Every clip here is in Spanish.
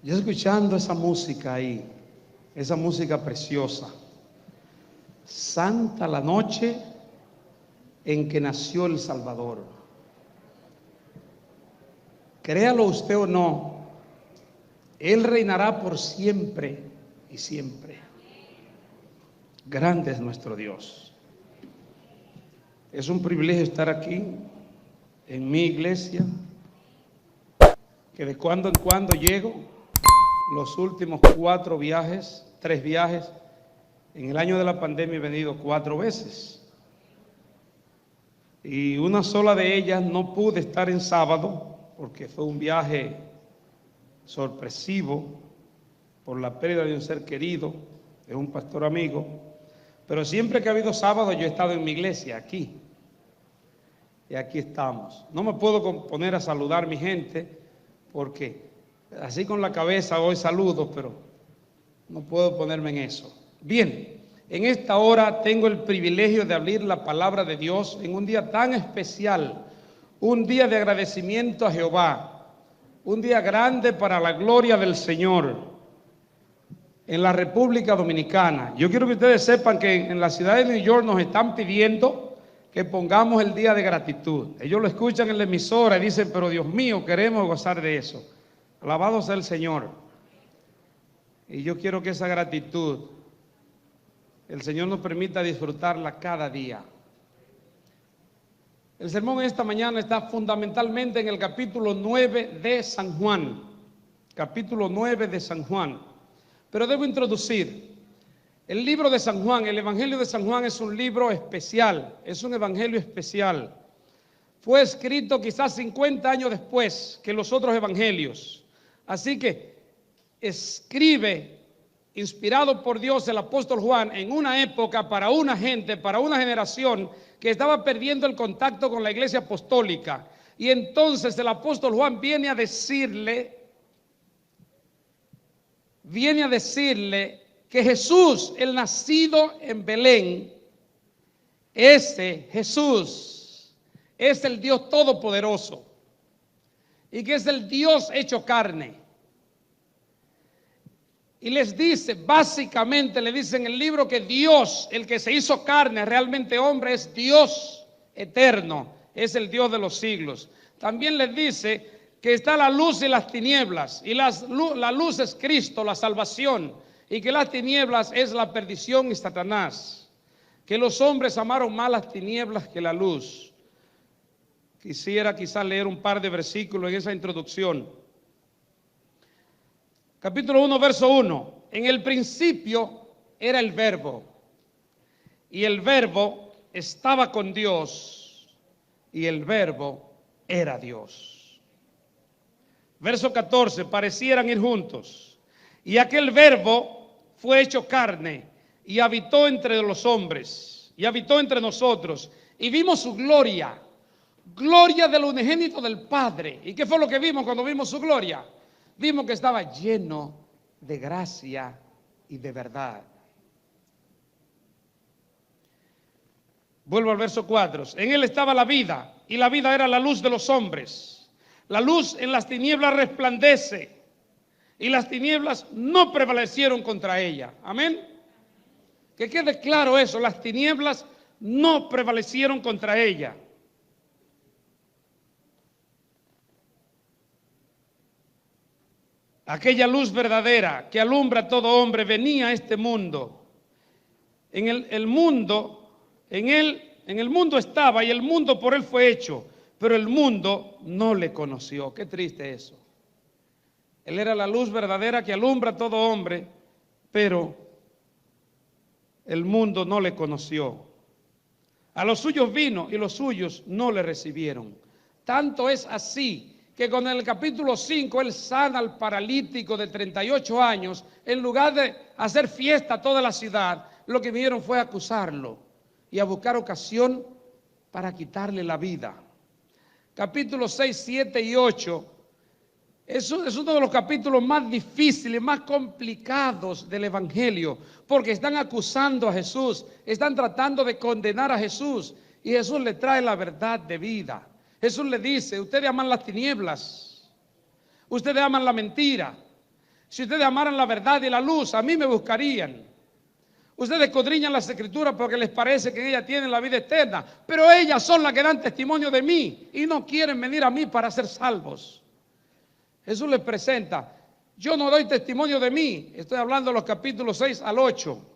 Yo escuchando esa música ahí, esa música preciosa. Santa la noche en que nació el Salvador. Créalo usted o no, Él reinará por siempre y siempre. Grande es nuestro Dios. Es un privilegio estar aquí en mi iglesia, que de cuando en cuando llego. Los últimos 3 viajes, en el año de la pandemia he venido 4 veces. Y una sola de ellas no pude estar en sábado, porque fue un viaje sorpresivo por la pérdida de un ser querido, de un pastor amigo. Pero siempre que ha habido sábado yo he estado en mi iglesia, aquí. Y aquí estamos. No me puedo poner a saludar a mi gente, porque así con la cabeza hoy saludo, pero no puedo ponerme en eso. Bien, en esta hora tengo el privilegio de abrir la palabra de Dios en un día tan especial, un día de agradecimiento a Jehová, un día grande para la gloria del Señor en la República Dominicana. Yo quiero que ustedes sepan que en la ciudad de New York nos están pidiendo que pongamos el día de gratitud. Ellos lo escuchan en la emisora y dicen, pero Dios mío, queremos gozar de eso. Alabado sea el Señor. Y yo quiero que esa gratitud el Señor nos permita disfrutarla cada día. El sermón de esta mañana está fundamentalmente en el capítulo 9 de San Juan. Capítulo 9 de San Juan. Pero debo introducir el libro de San Juan. El Evangelio de San Juan es un libro especial, es un evangelio especial. Fue escrito quizás 50 años después que los otros evangelios. Así que escribe, inspirado por Dios, el apóstol Juan en una época para una gente, para una generación que estaba perdiendo el contacto con la iglesia apostólica. Y entonces el apóstol Juan viene a decirle que Jesús, el nacido en Belén, ese Jesús es el Dios todopoderoso y que es el Dios hecho carne. Y les dice, básicamente le dice en el libro que Dios, el que se hizo carne, realmente hombre, es Dios eterno, es el Dios de los siglos. También les dice que está la luz y las tinieblas, y la luz es Cristo, la salvación, y que las tinieblas es la perdición y Satanás, que los hombres amaron más las tinieblas que la luz. Quisiera quizás leer un par de versículos en esa introducción. Capítulo 1, verso 1. En el principio era el Verbo, y el Verbo estaba con Dios, y el Verbo era Dios. Verso 14. Parecieran ir juntos. Y aquel Verbo fue hecho carne, y habitó entre los hombres, y habitó entre nosotros, y vimos su gloria, gloria del unigénito del Padre. ¿Y qué fue lo que vimos cuando vimos su gloria? Vimos que estaba lleno de gracia y de verdad. Vuelvo al verso 4. En él estaba la vida, y la vida era la luz de los hombres. La luz en las tinieblas resplandece, y las tinieblas no prevalecieron contra ella. Amén. Que quede claro eso, las tinieblas no prevalecieron contra ella. Aquella luz verdadera que alumbra a todo hombre venía a este mundo. En el mundo estaba, y el mundo por él fue hecho, pero el mundo no le conoció. Qué triste eso. Él era la luz verdadera que alumbra a todo hombre, pero el mundo no le conoció. A los suyos vino y los suyos no le recibieron. Tanto es así que con el capítulo 5 él sana al paralítico de 38 años, en lugar de hacer fiesta a toda la ciudad, lo que vinieron fue a acusarlo y a buscar ocasión para quitarle la vida. Capítulos 6, 7 y 8 es uno de los capítulos más difíciles, más complicados del Evangelio, porque están acusando a Jesús, están tratando de condenar a Jesús, y Jesús le trae la verdad de vida. Jesús le dice, ustedes aman las tinieblas, ustedes aman la mentira, Si ustedes amaran la verdad y la luz, a mí me buscarían. Ustedes escudriñan las Escrituras porque les parece que en ellas tienen la vida eterna, pero ellas son las que dan testimonio de mí y no quieren venir a mí para ser salvos. Jesús les presenta: yo no doy testimonio de mí. Estoy hablando de los capítulos 6 al 8.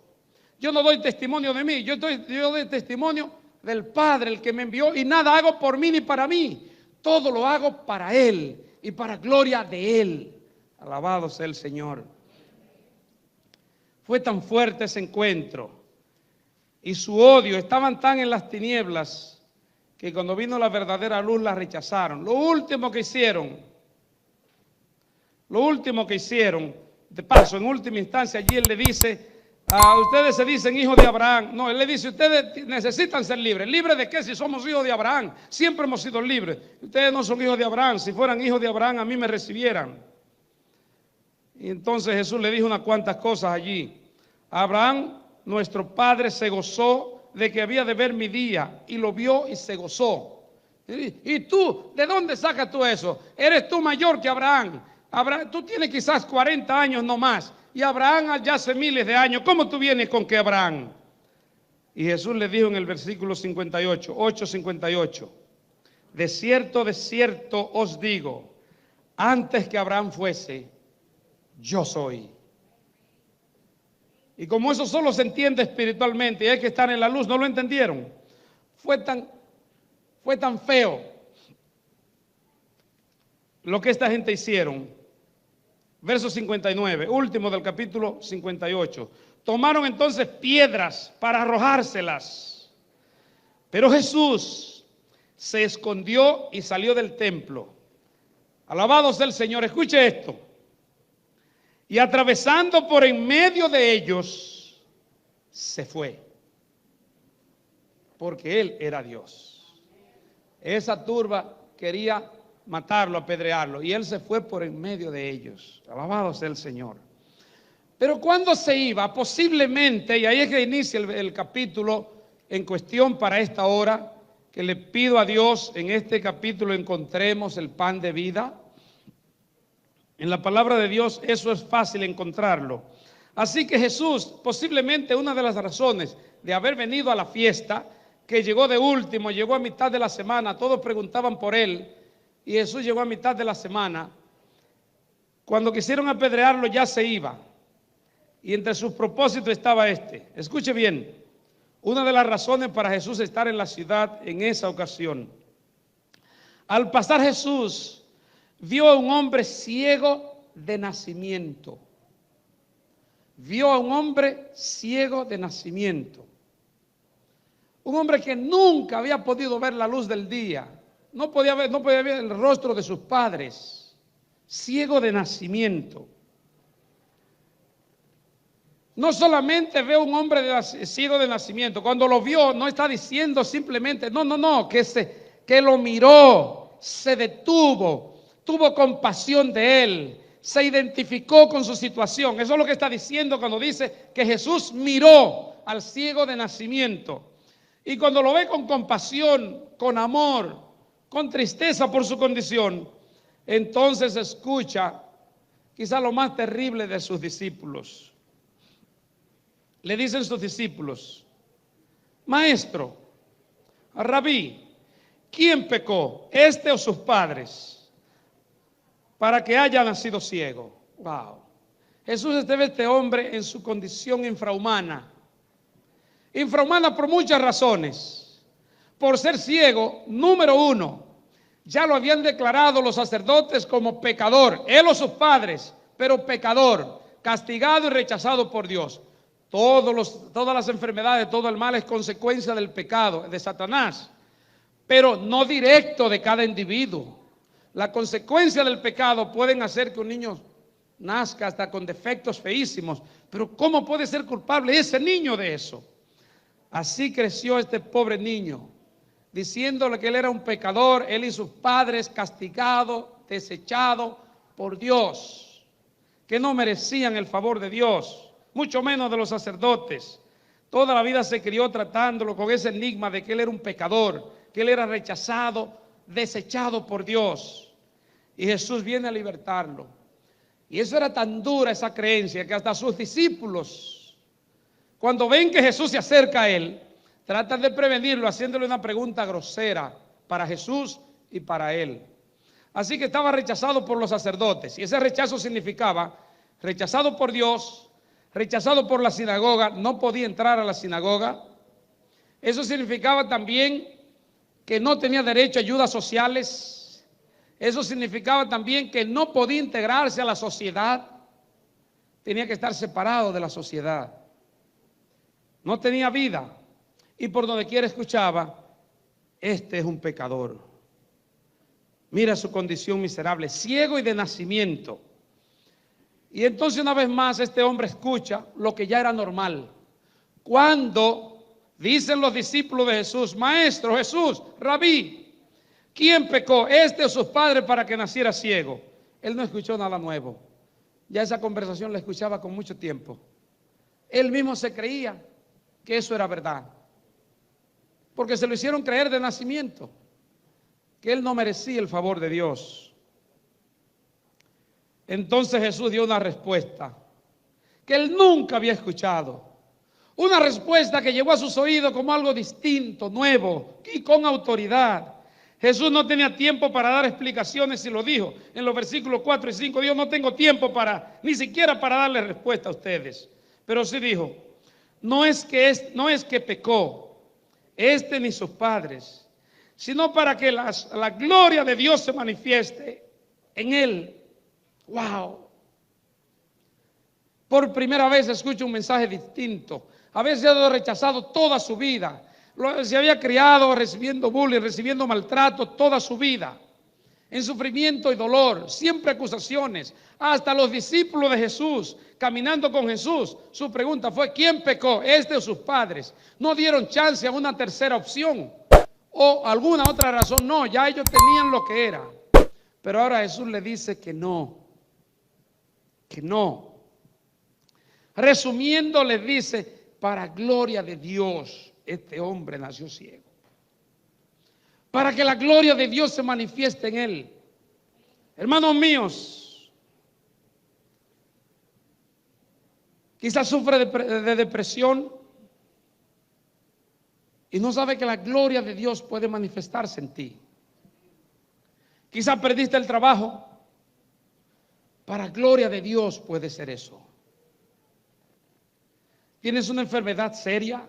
Yo no doy testimonio de mí, yo doy testimonio del Padre, el que me envió, y nada hago por mí ni para mí. Todo lo hago para Él y para gloria de Él. Alabado sea el Señor. Fue tan fuerte ese encuentro y su odio, estaban tan en las tinieblas que cuando vino la verdadera luz la rechazaron. Lo último que hicieron, de paso, en última instancia, allí él le dice: ustedes se dicen hijos de Abraham. No, él le dice: ustedes necesitan ser libres. ¿Libres de qué? Si somos hijos de Abraham, siempre hemos sido libres. Ustedes no son hijos de Abraham. Si fueran hijos de Abraham, a mí me recibieran. Y entonces Jesús le dijo unas cuantas cosas allí. Abraham, nuestro padre, se gozó de que había de ver mi día, y lo vio y se gozó. ¿Y tú? ¿De dónde sacas tú eso? ¿Eres tú mayor que Abraham? Tú tienes quizás 40 años no más, y Abraham ya hace miles de años. ¿Cómo tú vienes con que Abraham? Y Jesús le dijo en el versículo 58, 8:58: de cierto os digo, antes que Abraham fuese, yo soy. Y como eso solo se entiende espiritualmente y hay que estar en la luz, no lo entendieron. Fue tan feo lo que esta gente hicieron. Verso 59, último del capítulo 58. Tomaron entonces piedras para arrojárselas. Pero Jesús se escondió y salió del templo. Alabado sea el Señor. Escuche esto. Y atravesando por en medio de ellos, se fue. Porque Él era Dios. Esa turba quería matarlo, apedrearlo, y Él se fue por en medio de ellos. Alabado sea el Señor. Pero cuando se iba, posiblemente, y ahí es que inicia el capítulo en cuestión para esta hora, que le pido a Dios en este capítulo encontremos el pan de vida. En la palabra de Dios eso es fácil encontrarlo. Así que Jesús, posiblemente una de las razones de haber venido a la fiesta, que llegó de último, llegó a mitad de la semana, todos preguntaban por Él, y Jesús llegó a mitad de la semana. Cuando quisieron apedrearlo ya se iba, y entre sus propósitos estaba este. Escuche bien, una de las razones para Jesús estar en la ciudad en esa ocasión. Al pasar Jesús vio a un hombre ciego de nacimiento. Vio a un hombre ciego de nacimiento. Un hombre que nunca había podido ver la luz del día. No podía ver el rostro de sus padres. Ciego de nacimiento. No solamente ve a un hombre ciego de nacimiento. Cuando lo vio, no está diciendo simplemente, que lo miró, se detuvo, tuvo compasión de él, se identificó con su situación. Eso es lo que está diciendo cuando dice que Jesús miró al ciego de nacimiento. Y cuando lo ve con compasión, con amor, con tristeza por su condición, entonces escucha quizá lo más terrible de sus discípulos. Le dicen sus discípulos: Maestro, Rabí, ¿quién pecó, este o sus padres, para que haya nacido ciego? Wow. Jesús ve a este hombre en su condición infrahumana. Infrahumana por muchas razones. Por ser ciego, número uno, ya lo habían declarado los sacerdotes como pecador, él o sus padres, pero pecador, castigado y rechazado por Dios. Todas las enfermedades, todo el mal es consecuencia del pecado, de Satanás, pero no directo de cada individuo. La consecuencia del pecado pueden hacer que un niño nazca hasta con defectos feísimos, pero ¿cómo puede ser culpable ese niño de eso? Así creció este pobre niño, diciéndole que él era un pecador, él y sus padres, castigado, desechado por Dios, que no merecían el favor de Dios, mucho menos de los sacerdotes. Toda la vida se crió tratándolo con ese enigma de que él era un pecador, que él era rechazado, desechado por Dios. Y Jesús viene a libertarlo. Y eso era tan dura esa creencia que hasta sus discípulos, cuando ven que Jesús se acerca a él, tratan de prevenirlo haciéndole una pregunta grosera para Jesús y para él. Así que estaba rechazado por los sacerdotes, y ese rechazo significaba rechazado por Dios, rechazado por la sinagoga, no podía entrar a la sinagoga. Eso significaba también que no tenía derecho a ayudas sociales. Eso significaba también que no podía integrarse a la sociedad. Tenía que estar separado de la sociedad. No tenía vida. Y por donde quiera escuchaba, este es un pecador. Mira su condición miserable, ciego y de nacimiento. Y entonces una vez más este hombre escucha lo que ya era normal. Cuando dicen los discípulos de Jesús: Maestro, Jesús, Rabí, ¿quién pecó, este o sus padres, para que naciera ciego? Él no escuchó nada nuevo. Ya esa conversación la escuchaba con mucho tiempo. Él mismo se creía que eso era verdad, porque se lo hicieron creer de nacimiento, que él no merecía el favor de Dios. Entonces Jesús dio una respuesta que él nunca había escuchado. Una respuesta que llegó a sus oídos como algo distinto, nuevo y con autoridad. Jesús no tenía tiempo para dar explicaciones y lo dijo en los versículos 4 y 5. Dijo: no tengo tiempo ni siquiera para darle respuesta a ustedes. Pero sí dijo: no es que pecó este ni sus padres, sino para que la gloria de Dios se manifieste en él. ¡Wow! Por primera vez escucho un mensaje distinto. Había sido rechazado toda su vida. Se había criado recibiendo bullying, recibiendo maltrato toda su vida, en sufrimiento y dolor, siempre acusaciones. Hasta los discípulos de Jesús, caminando con Jesús, su pregunta fue: ¿quién pecó, este o sus padres? No dieron chance a una tercera opción o alguna otra razón. No, ya ellos tenían lo que era. Pero ahora Jesús le dice que no. Que no. Resumiendo, le dice: para gloria de Dios, este hombre nació ciego. Para que la gloria de Dios se manifieste en él. Hermanos míos, quizás sufre de depresión y no sabe que la gloria de Dios puede manifestarse en ti. Quizás perdiste el trabajo. Para gloria de Dios puede ser eso. ¿Tienes una enfermedad seria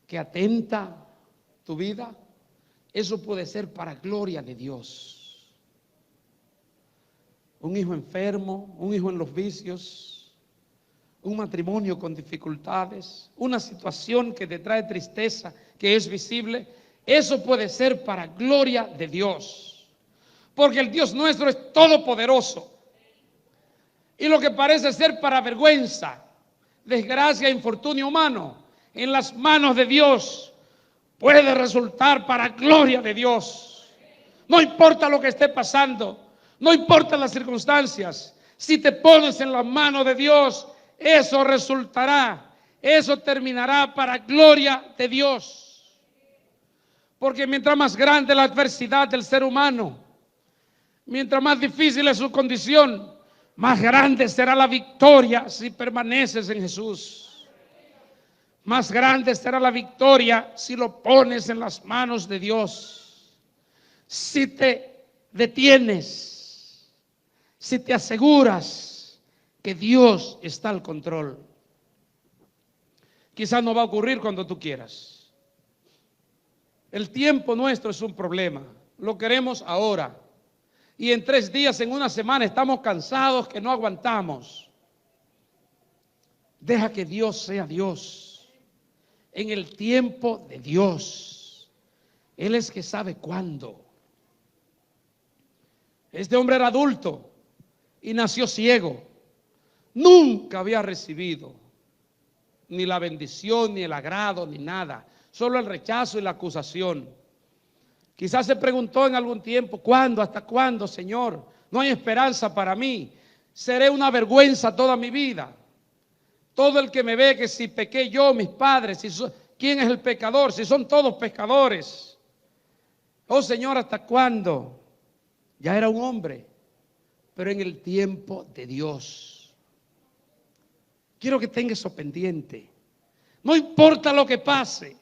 que atenta tu vida? Eso puede ser para gloria de Dios. Un hijo enfermo, un hijo en los vicios, un matrimonio con dificultades, una situación que te trae tristeza, que es visible. Eso puede ser para gloria de Dios. Porque el Dios nuestro es todopoderoso. Y lo que parece ser para vergüenza, desgracia e infortunio humano, en las manos de Dios puede resultar para gloria de Dios. No importa lo que esté pasando, no importa las circunstancias, si te pones en las manos de Dios, eso resultará, eso terminará para gloria de Dios. Porque mientras más grande la adversidad del ser humano, mientras más difícil es su condición, más grande será la victoria si permaneces en Jesús. Más grande será la victoria si lo pones en las manos de Dios. Si te detienes, si te aseguras que Dios está al control. Quizás no va a ocurrir cuando tú quieras. El tiempo nuestro es un problema. Lo queremos ahora. Y en 3 días, en una semana, estamos cansados que no aguantamos. Deja que Dios sea Dios. En el tiempo de Dios. Él es que sabe cuándo. Este hombre era adulto y nació ciego. Nunca había recibido ni la bendición, ni el agrado, ni nada. Solo el rechazo y la acusación. Quizás se preguntó en algún tiempo: ¿cuándo? ¿Hasta cuándo, Señor? No hay esperanza para mí. Seré una vergüenza toda mi vida. Todo el que me ve, que si pequé yo, mis padres, ¿quién es el pecador? Si son todos pecadores. Oh Señor, ¿hasta cuándo? Ya era un hombre, pero en el tiempo de Dios. Quiero que tenga eso pendiente. No importa lo que pase,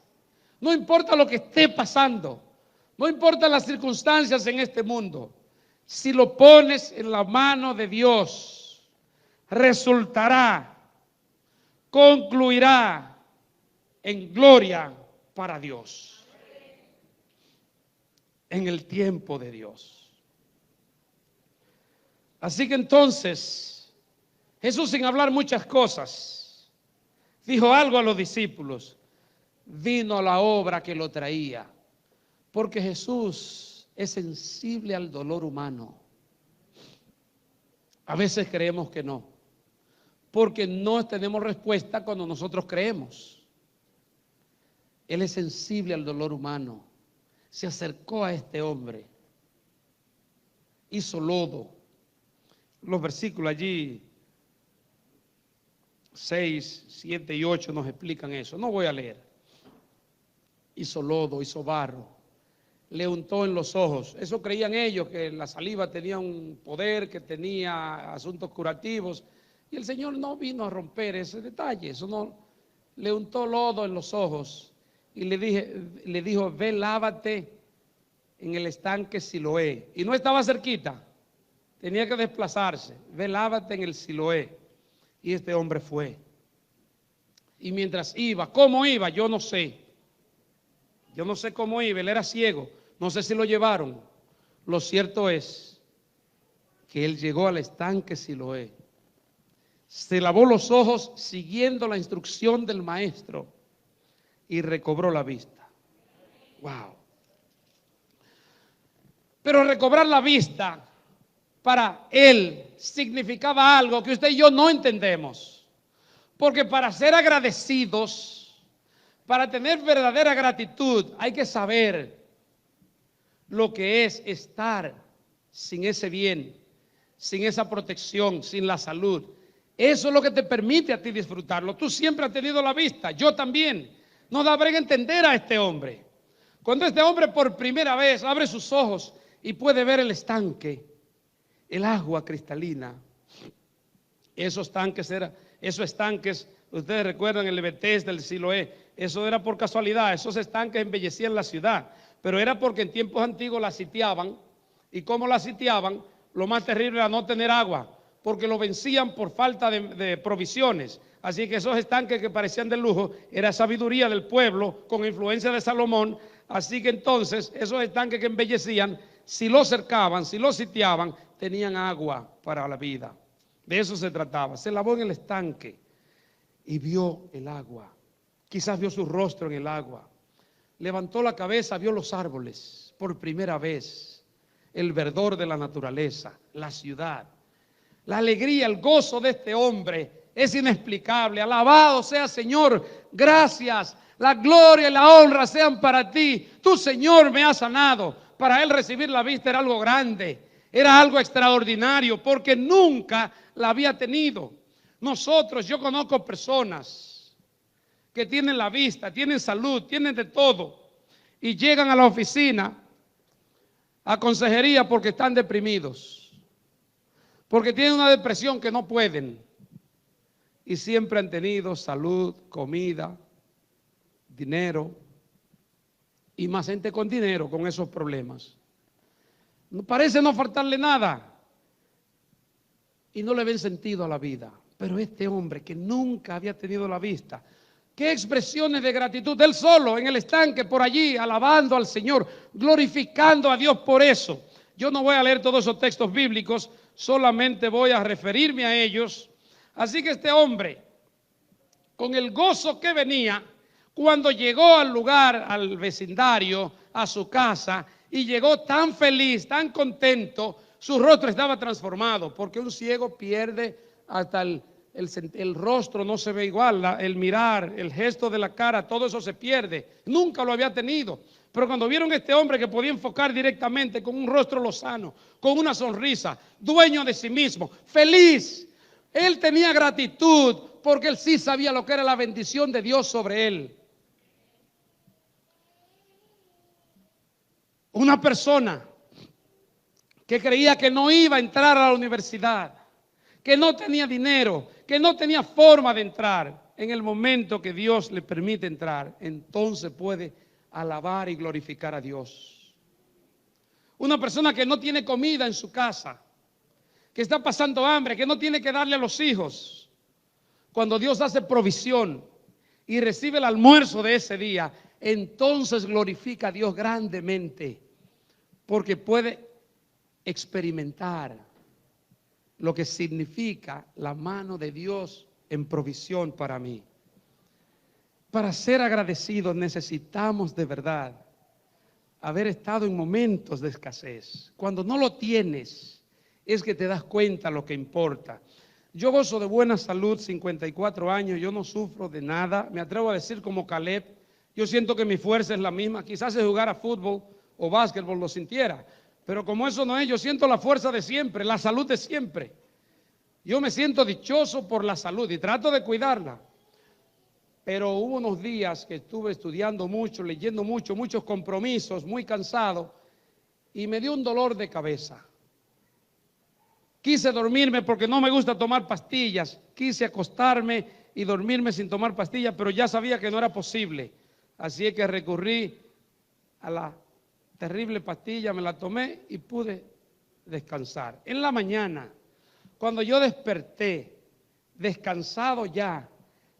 no importa lo que esté pasando, no importa las circunstancias en este mundo. Si lo pones en la mano de Dios, resultará, concluirá en gloria para Dios. En el tiempo de Dios. Así que entonces, Jesús, sin hablar muchas cosas, dijo algo a los discípulos. Vino la obra que lo traía. Porque Jesús es sensible al dolor humano. A veces creemos que no. Porque no tenemos respuesta cuando nosotros creemos. Él es sensible al dolor humano. Se acercó a este hombre. Hizo lodo. Los versículos allí 6, 7 y 8 nos explican eso. No voy a leer. Hizo lodo, hizo barro. Le untó en los ojos. Eso creían ellos, que la saliva tenía un poder, que tenía asuntos curativos. Y el Señor no vino a romper ese detalle. Eso no. Le untó lodo en los ojos y le dijo, ve, lávate en el estanque Siloé. Y no estaba cerquita. Tenía que desplazarse. Ve, lávate en el Siloé. Y este hombre fue. Y mientras iba, ¿cómo iba? Yo no sé. Yo no sé cómo iba. Él era ciego. No sé si lo llevaron. Lo cierto es que él llegó al estanque Siloé. Se lavó los ojos siguiendo la instrucción del maestro y recobró la vista. Wow. Pero recobrar la vista para él significaba algo que usted y yo no entendemos. Porque para ser agradecidos, para tener verdadera gratitud, hay que saber lo que es estar sin ese bien, sin esa protección, sin la salud. Eso es lo que te permite a ti disfrutarlo. Tú siempre has tenido la vista, yo también. No da brega entender a este hombre. Cuando este hombre por primera vez abre sus ojos y puede ver el estanque, el agua cristalina. Esos estanques, ustedes recuerdan el Bethesda, del Siloé, eso era por casualidad, esos estanques embellecían la ciudad, pero era porque en tiempos antiguos la sitiaban, y como la sitiaban, lo más terrible era no tener agua, porque lo vencían por falta de provisiones. Así que esos estanques que parecían de lujo, era sabiduría del pueblo con influencia de Salomón. Así que entonces esos estanques que embellecían, si los cercaban, si los sitiaban, tenían agua para la vida. De eso se trataba. Se lavó en el estanque y vio el agua. Quizás vio su rostro en el agua. Levantó la cabeza, vio los árboles por primera vez. El verdor de la naturaleza, la ciudad. La alegría, el gozo de este hombre es inexplicable. Alabado sea Señor, gracias. La gloria y la honra sean para ti. Tú, Señor, me has sanado. Para él recibir la vista era algo grande. Era algo extraordinario porque nunca la había tenido. Nosotros, yo conozco personas que tienen la vista, tienen salud, tienen de todo y llegan a la oficina a consejería porque están deprimidos, porque tienen una depresión que no pueden y siempre han tenido salud, comida, dinero y más gente con dinero con esos problemas. Parece no faltarle nada y no le ven sentido a la vida. Pero este hombre que nunca había tenido la vista, qué expresiones de gratitud, él solo en el estanque por allí, alabando al Señor, glorificando a Dios por eso. Yo no voy a leer todos esos textos bíblicos, solamente voy a referirme a ellos. Así que este hombre, con el gozo que venía, cuando llegó al lugar, al vecindario, a su casa, y llegó tan feliz, tan contento, su rostro estaba transformado, porque un ciego pierde hasta el rostro, no se ve igual, el mirar, el gesto de la cara, todo eso se pierde. Nunca lo había tenido. Pero cuando vieron a este hombre que podía enfocar directamente con un rostro lozano, con una sonrisa, dueño de sí mismo, feliz, él tenía gratitud porque él sí sabía lo que era la bendición de Dios sobre él. Una persona que creía que no iba a entrar a la universidad, que no tenía dinero, que no tenía forma de entrar. En el momento que Dios le permite entrar, entonces puede alabar y glorificar a Dios. Una persona que no tiene comida en su casa, que está pasando hambre, que no tiene que darle a los hijos, cuando Dios hace provisión y recibe el almuerzo de ese día, entonces glorifica a Dios grandemente, porque puede experimentar lo que significa la mano de Dios en provisión para mí. Para ser agradecidos necesitamos de verdad haber estado en momentos de escasez. Cuando no lo tienes, es que te das cuenta lo que importa. Yo gozo de buena salud, 54 años, yo no sufro de nada. Me atrevo a decir como Caleb, yo siento que mi fuerza es la misma. Quizás si jugara fútbol o básquetbol lo sintiera, pero como eso no es, yo siento la fuerza de siempre, la salud de siempre. Yo me siento dichoso por la salud y trato de cuidarla. Pero hubo unos días que estuve estudiando mucho, leyendo mucho, muchos compromisos, muy cansado, y me dio un dolor de cabeza. Quise dormirme porque no me gusta tomar pastillas. Quise acostarme y dormirme sin tomar pastillas, pero ya sabía que no era posible. Así es que recurrí a la terrible pastilla, me la tomé y pude descansar. En la mañana, cuando yo desperté, descansado ya,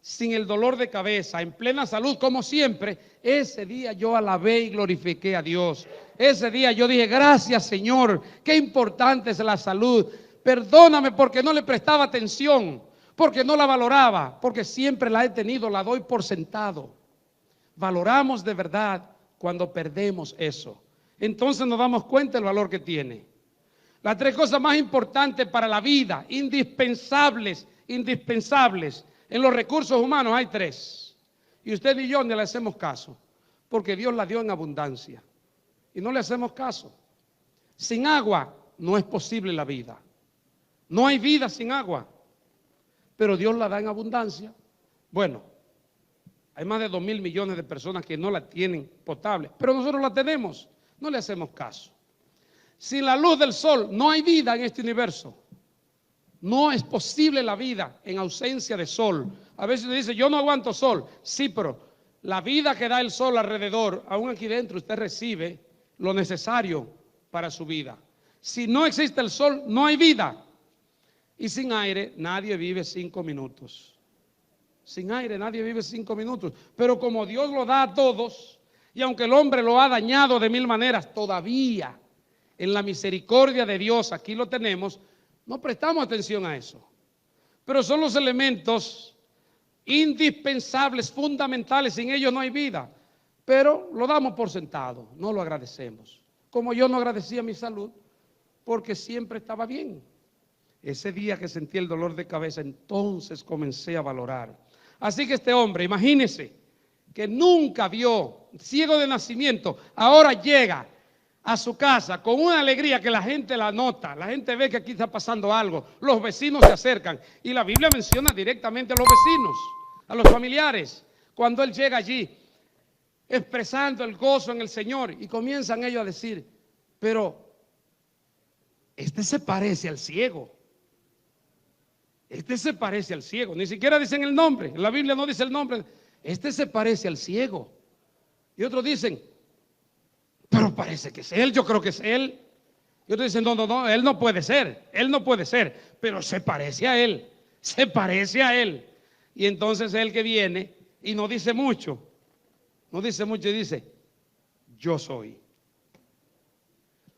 sin el dolor de cabeza, en plena salud, como siempre, ese día yo alabé y glorifiqué a Dios. Ese día yo dije, gracias Señor, qué importante es la salud. Perdóname porque no le prestaba atención, porque no la valoraba, porque siempre la he tenido, la doy por sentado. Valoramos de verdad cuando perdemos eso. Entonces nos damos cuenta del valor que tiene. Las tres cosas más importantes para la vida, indispensables, en los recursos humanos hay tres. Y usted y yo no le hacemos caso, porque Dios la dio en abundancia. Y no le hacemos caso. Sin agua no es posible la vida. No hay vida sin agua, pero Dios la da en abundancia. Bueno, hay más de 2.000 millones de personas que no la tienen potable, pero nosotros la tenemos, no le hacemos caso. Sin la luz del sol no hay vida en este universo. No es posible la vida en ausencia de sol. A veces usted dice, yo no aguanto sol. Sí, pero la vida que da el sol alrededor, aún aquí dentro usted recibe lo necesario para su vida. Si no existe el sol, no hay vida. Y sin aire nadie vive 5 minutos. Sin aire nadie vive 5 minutos. Pero como Dios lo da a todos, y aunque el hombre lo ha dañado de 1000 maneras, todavía en la misericordia de Dios, aquí lo tenemos, no prestamos atención a eso. Pero son los elementos indispensables, fundamentales, sin ellos no hay vida. Pero lo damos por sentado, no lo agradecemos. Como yo no agradecía mi salud, porque siempre estaba bien. Ese día que sentí el dolor de cabeza, entonces comencé a valorar. Así que este hombre, imagínese, que nunca vio, ciego de nacimiento, ahora llega a su casa con una alegría que la gente la nota, la gente ve que aquí está pasando algo, los vecinos se acercan y la Biblia menciona directamente a los vecinos, a los familiares, cuando él llega allí expresando el gozo en el Señor y comienzan ellos a decir, pero este se parece al ciego. Este se parece al ciego, ni siquiera dicen el nombre, en la Biblia no dice el nombre, este se parece al ciego. Y otros dicen, pero parece que es él, yo creo que es él. Y otros dicen, no, él no puede ser, pero se parece a él, se parece a él. Y entonces él que viene y no dice mucho y dice, yo soy,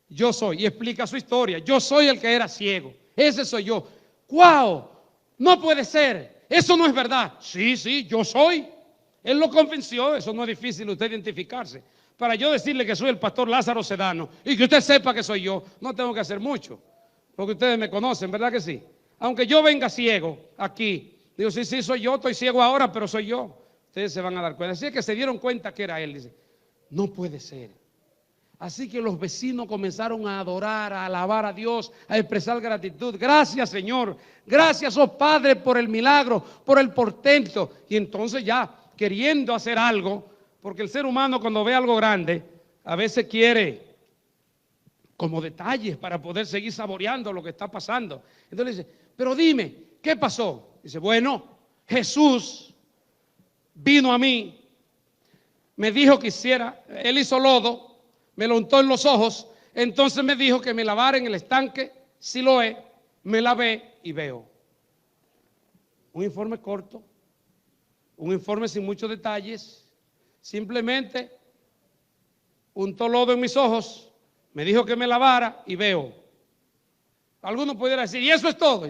y explica su historia, yo soy el que era ciego, ese soy yo. ¡Wow! No puede ser, eso no es verdad. Sí, yo soy. Él lo convenció, eso no es difícil usted identificarse. Para yo decirle que soy el pastor Lázaro Sedano y que usted sepa que soy yo, no tengo que hacer mucho, porque ustedes me conocen, ¿verdad que sí? Aunque yo venga ciego aquí, digo, sí, soy yo, estoy ciego ahora, pero soy yo. Ustedes se van a dar cuenta. Así es que se dieron cuenta que era él, dice, no puede ser. Así que los vecinos comenzaron a adorar, a alabar a Dios, a expresar gratitud. Gracias, Señor. Gracias, oh Padre, por el milagro, por el portento. Y entonces ya, queriendo hacer algo, porque el ser humano cuando ve algo grande, a veces quiere como detalles para poder seguir saboreando lo que está pasando. Entonces dice, pero dime, ¿qué pasó? Dice, bueno, Jesús vino a mí, me dijo que hiciera, él hizo lodo, me lo untó en los ojos, entonces me dijo que me lavara en el estanque Siloé, me lavé y veo. Un informe corto, un informe sin muchos detalles, simplemente untó lodo en mis ojos, me dijo que me lavara y veo. Algunos pudieran decir, ¿y eso es todo?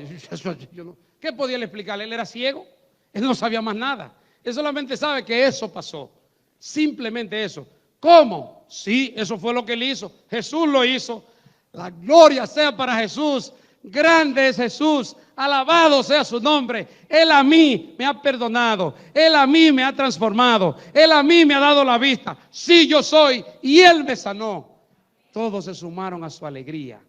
¿Qué podía le explicarle? Él era ciego, él no sabía más nada. Él solamente sabe que eso pasó, simplemente eso. ¿Cómo? Sí, eso fue lo que él hizo. Jesús lo hizo. La gloria sea para Jesús. Grande es Jesús, alabado sea su nombre. Él a mí me ha perdonado, Él a mí me ha transformado, Él a mí me ha dado la vista. Sí, yo soy, y Él me sanó. Todos se sumaron a su alegría.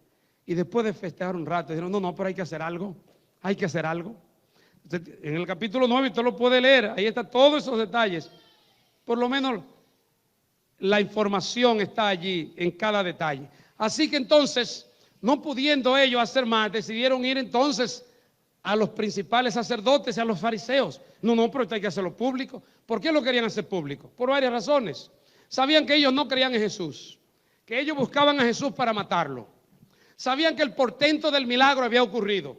Y después de festejar un rato, dijeron, no, pero hay que hacer algo, hay que hacer algo. En el capítulo 9 usted lo puede leer, ahí están todos esos detalles. Por lo menos la información está allí en cada detalle. Así que entonces, no pudiendo ellos hacer más, decidieron ir entonces a los principales sacerdotes y a los fariseos. No, pero esto hay que hacerlo público. ¿Por qué lo querían hacer público? Por varias razones. Sabían que ellos no creían en Jesús, que ellos buscaban a Jesús para matarlo. Sabían que el portento del milagro había ocurrido.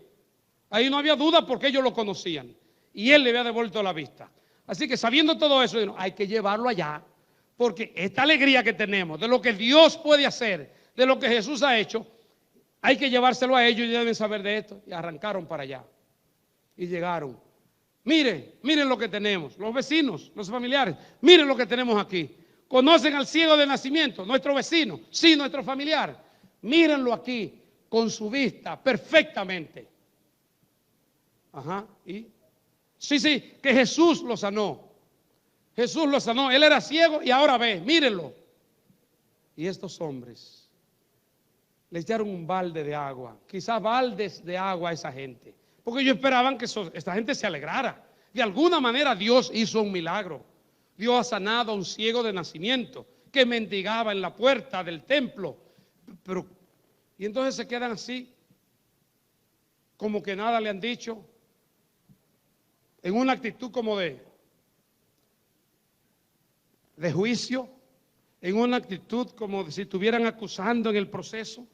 Ahí no había duda porque ellos lo conocían. Y él le había devuelto la vista. Así que sabiendo todo eso, dijeron, hay que llevarlo allá. Porque esta alegría que tenemos de lo que Dios puede hacer, de lo que Jesús ha hecho, hay que llevárselo a ellos y deben saber de esto. Y arrancaron para allá. Y llegaron. Miren lo que tenemos. Los vecinos, los familiares. Miren lo que tenemos aquí. ¿Conocen al ciego de nacimiento? Nuestro vecino. Sí, nuestro familiar. Mírenlo aquí con su vista perfectamente. Ajá. ¿Y? Sí, que Jesús lo sanó. Jesús lo sanó. Él era ciego y ahora ve. Mírenlo. Y estos hombres le echaron un balde de agua, quizás baldes de agua a esa gente, porque ellos esperaban que esta gente se alegrara. De alguna manera Dios hizo un milagro. Dios ha sanado a un ciego de nacimiento que mendigaba en la puerta del templo. Y entonces se quedan así, como que nada le han dicho, en una actitud como de juicio, en una actitud como si estuvieran acusando en el proceso.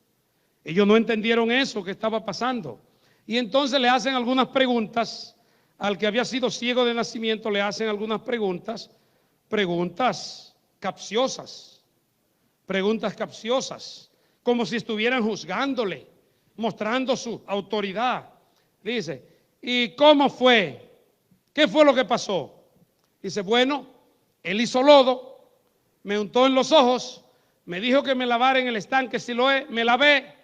Ellos no entendieron eso que estaba pasando. Y entonces le hacen algunas preguntas al que había sido ciego de nacimiento, le hacen algunas preguntas capciosas, como si estuvieran juzgándole, mostrando su autoridad. Dice, ¿y cómo fue? ¿Qué fue lo que pasó? Dice, bueno, él hizo lodo, me untó en los ojos, me dijo que me lavara en el estanque Siloé, me lavé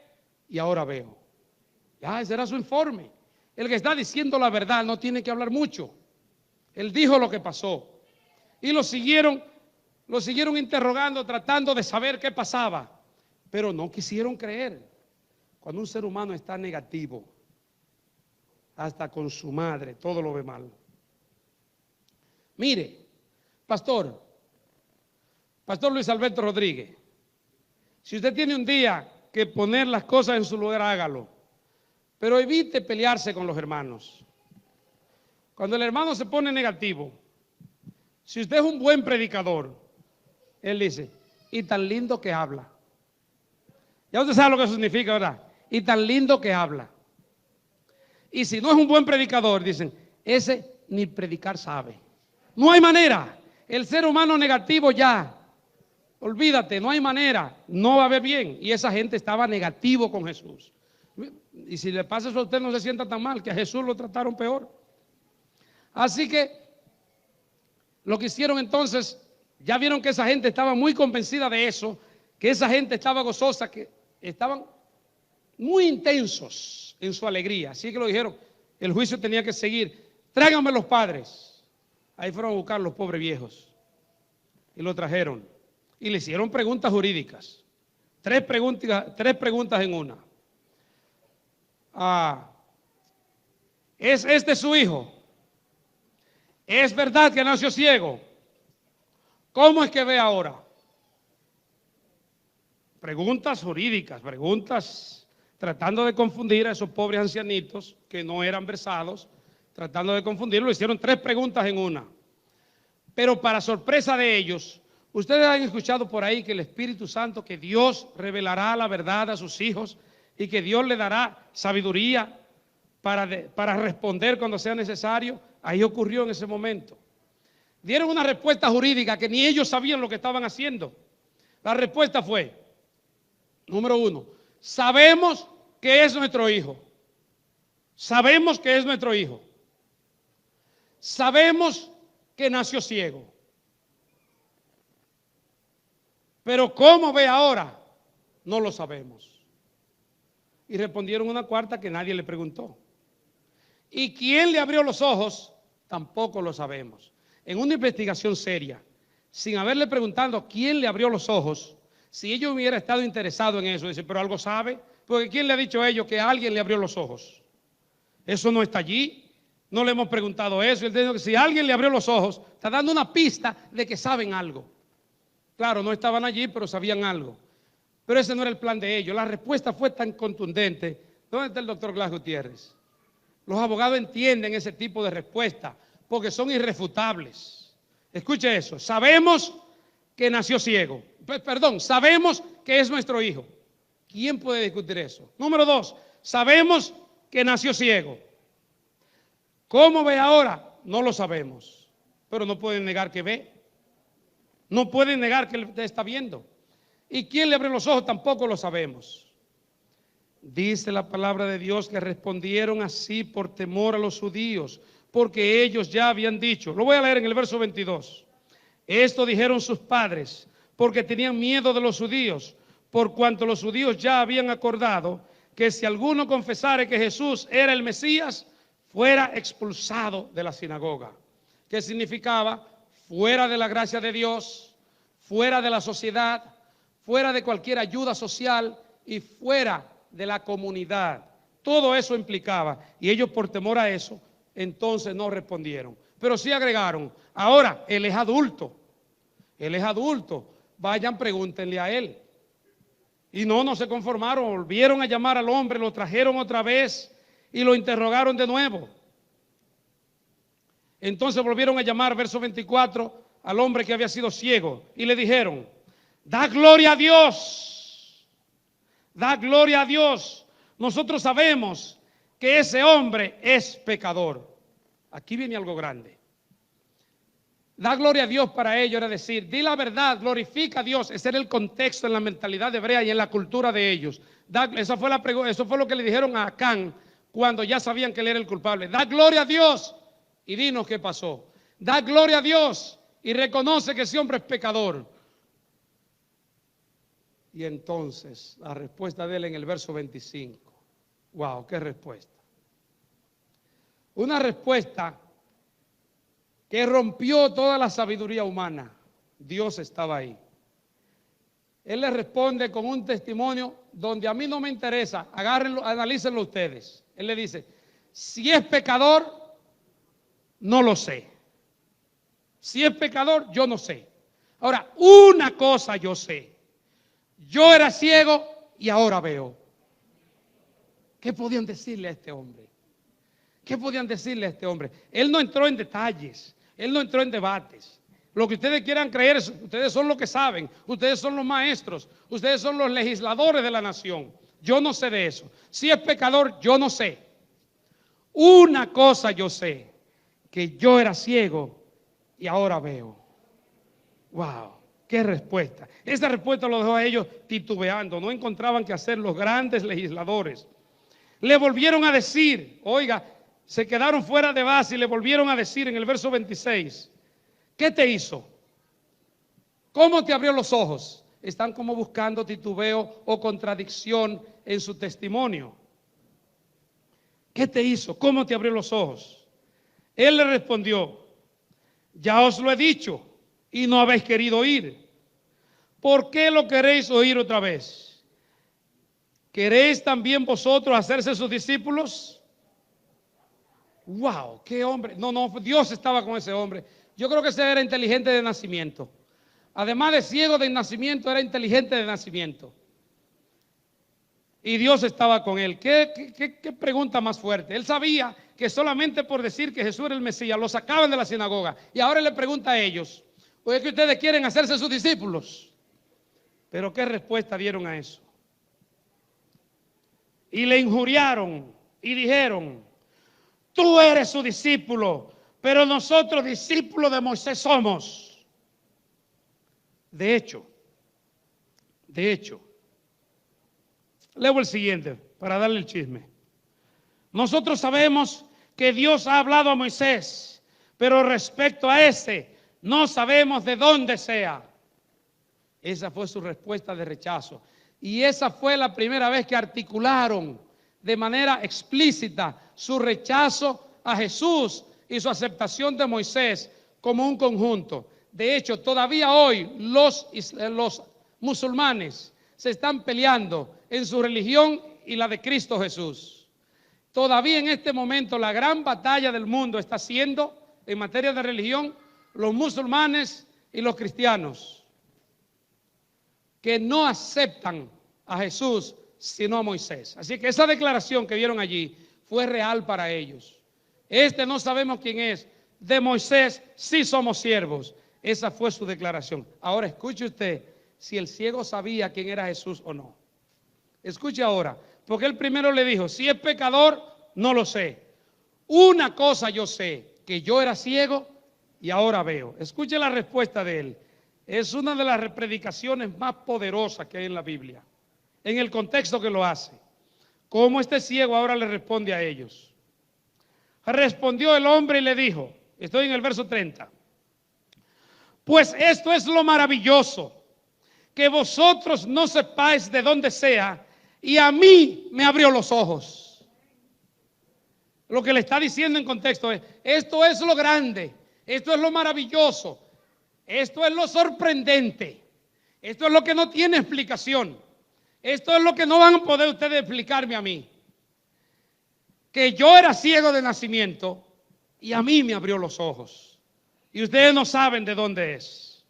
y ahora veo. Ya, ese era su informe. El que está diciendo la verdad no tiene que hablar mucho. Él dijo lo que pasó. Y lo siguieron interrogando, tratando de saber qué pasaba. Pero no quisieron creer. Cuando un ser humano está negativo, hasta con su madre, todo lo ve mal. Mire, Pastor Luis Alberto Rodríguez, si usted tiene un día que poner las cosas en su lugar, hágalo. Pero evite pelearse con los hermanos. Cuando el hermano se pone negativo, si usted es un buen predicador, él dice, y tan lindo que habla. Ya usted sabe lo que eso significa, ¿verdad? Y tan lindo que habla. Y si no es un buen predicador, dicen, ese ni predicar sabe. No hay manera. El ser humano negativo ya, olvídate, no hay manera, no va a ver bien. Y esa gente estaba negativo con Jesús. Y si le pasa eso a usted, no se sienta tan mal, que a Jesús lo trataron peor. Así que lo que hicieron entonces, ya vieron que esa gente estaba muy convencida de eso, que esa gente estaba gozosa, que estaban muy intensos en su alegría. Así que lo dijeron, el juicio tenía que seguir. Tráiganme los padres. Ahí fueron a buscar los pobres viejos y lo trajeron y le hicieron preguntas jurídicas. Tres preguntas en una. ¿Es este su hijo? ¿Es verdad que nació ciego? ¿Cómo es que ve ahora? preguntas jurídicas, preguntas tratando de confundir a esos pobres ancianitos que no eran versados, tratando de confundirlo. Hicieron 3 preguntas en una. Pero para sorpresa de ellos, ustedes han escuchado por ahí que el Espíritu Santo, que Dios revelará la verdad a sus hijos y que Dios le dará sabiduría para responder cuando sea necesario. Ahí ocurrió en ese momento. Dieron una respuesta jurídica que ni ellos sabían lo que estaban haciendo. La respuesta fue, número 1, sabemos que es nuestro hijo. Sabemos que es nuestro hijo. Sabemos que nació ciego. Pero ¿cómo ve ahora? No lo sabemos. Y respondieron una cuarta que nadie le preguntó. ¿Y quién le abrió los ojos? Tampoco lo sabemos. En una investigación seria, sin haberle preguntado quién le abrió los ojos, si ellos hubieran estado interesados en eso, dice, pero algo sabe, porque ¿quién le ha dicho a ellos que alguien le abrió los ojos? Eso no está allí, no le hemos preguntado eso. Él dijo que si alguien le abrió los ojos, está dando una pista de que saben algo. Claro, no estaban allí, pero sabían algo. Pero ese no era el plan de ellos. La respuesta fue tan contundente. ¿Dónde está el doctor Glass Gutiérrez? Los abogados entienden ese tipo de respuesta porque son irrefutables. Escuche eso. Sabemos que nació ciego. Perdón, sabemos que es nuestro hijo. ¿Quién puede discutir eso? Número 2, sabemos que nació ciego. ¿Cómo ve ahora? No lo sabemos. Pero no pueden negar que ve. No pueden negar que él está viendo. ¿Y quién le abrió los ojos? Tampoco lo sabemos. Dice la palabra de Dios que respondieron así por temor a los judíos, porque ellos ya habían dicho. Lo voy a leer en el verso 22. Esto dijeron sus padres, porque tenían miedo de los judíos, por cuanto los judíos ya habían acordado que si alguno confesare que Jesús era el Mesías, fuera expulsado de la sinagoga. ¿Qué significaba? Fuera de la gracia de Dios, fuera de la sociedad, fuera de cualquier ayuda social y fuera de la comunidad. Todo eso implicaba, y ellos por temor a eso, entonces no respondieron. Pero sí agregaron, ahora él es adulto, vayan pregúntenle a él. Y no se conformaron, volvieron a llamar al hombre, lo trajeron otra vez y lo interrogaron de nuevo. Entonces volvieron a llamar, verso 24, al hombre que había sido ciego y le dijeron, da gloria a Dios, da gloria a Dios. Nosotros sabemos que ese hombre es pecador. Aquí viene algo grande. Da gloria a Dios para ello era decir, di la verdad, glorifica a Dios. Ese era el contexto en la mentalidad hebrea y en la cultura de ellos. Eso fue lo que le dijeron a Acán cuando ya sabían que él era el culpable. Da gloria a Dios y dinos qué pasó. Da gloria a Dios y reconoce que ese hombre es pecador. Y entonces la respuesta de él en el verso 25. Wow, qué respuesta. Una respuesta que rompió toda la sabiduría humana. Dios estaba ahí. Él le responde con un testimonio donde a mí no me interesa, agárrenlo, analícenlo ustedes. Él le dice, si es pecador, no lo sé. Si es pecador, yo no sé. Ahora, una cosa yo sé. Yo era ciego y ahora veo. ¿Qué podían decirle a este hombre? ¿Qué podían decirle a este hombre? Él no entró en detalles, él no entró en debates. Lo que ustedes quieran creer, ustedes son los que saben, ustedes son los maestros, ustedes son los legisladores de la nación. Yo no sé de eso. Si es pecador, yo no sé. Una cosa yo sé, que yo era ciego y ahora veo. Wow, qué respuesta. Esa respuesta lo dejó a ellos titubeando, no encontraban qué hacer los grandes legisladores. Le volvieron a decir, oiga, se quedaron fuera de base y le volvieron a decir en el verso 26, ¿qué te hizo? ¿Cómo te abrió los ojos? Están como buscando titubeo o contradicción en su testimonio. ¿Qué te hizo? ¿Cómo te abrió los ojos? Él le respondió, ya os lo he dicho y no habéis querido oír. ¿Por qué lo queréis oír otra vez? ¿Queréis también vosotros hacerse sus discípulos? ¡Wow! ¡Qué hombre! No, Dios estaba con ese hombre. Yo creo que ese era inteligente de nacimiento. Además de ciego de nacimiento, era inteligente de nacimiento. y Dios estaba con él. ¿Qué pregunta más fuerte? Él sabía que solamente por decir que Jesús era el Mesías lo sacaban de la sinagoga, y ahora le pregunta a ellos: ¿o que ustedes quieren hacerse sus discípulos? Pero ¿qué respuesta dieron a eso? Y le injuriaron y dijeron: tú eres su discípulo, pero nosotros discípulos de Moisés somos. De hecho, leo el siguiente para darle el chisme. Nosotros sabemos que Dios ha hablado a Moisés, pero respecto a ese no sabemos de dónde sea. Esa fue su respuesta de rechazo. Y esa fue la primera vez que articularon de manera explícita su rechazo a Jesús y su aceptación de Moisés como un conjunto. De hecho, todavía hoy los musulmanes se están peleando en su religión y la de Cristo Jesús. Todavía en este momento la gran batalla del mundo está siendo, en materia de religión, los musulmanes y los cristianos, que no aceptan a Jesús sino a Moisés. Así que esa declaración que vieron allí fue real para ellos. No sabemos quién es, de Moisés sí somos siervos. Esa fue su declaración. Ahora escuche usted si el ciego sabía quién era Jesús o no. Escuche ahora, porque él primero le dijo: si es pecador, no lo sé. Una cosa yo sé, que yo era ciego y ahora veo. Escuche la respuesta de él. Es una de las predicaciones más poderosas que hay en la Biblia, en el contexto que lo hace. Cómo este ciego ahora le responde a ellos. Respondió el hombre y le dijo, estoy en el verso 30, pues esto es lo maravilloso, que vosotros no sepáis de dónde sea, y a mí me abrió los ojos. Lo que le está diciendo en contexto es: esto es lo grande, esto es lo maravilloso, esto es lo sorprendente, esto es lo que no tiene explicación, esto es lo que no van a poder ustedes explicarme a mí. Que yo era ciego de nacimiento y a mí me abrió los ojos. Y ustedes no saben de dónde es.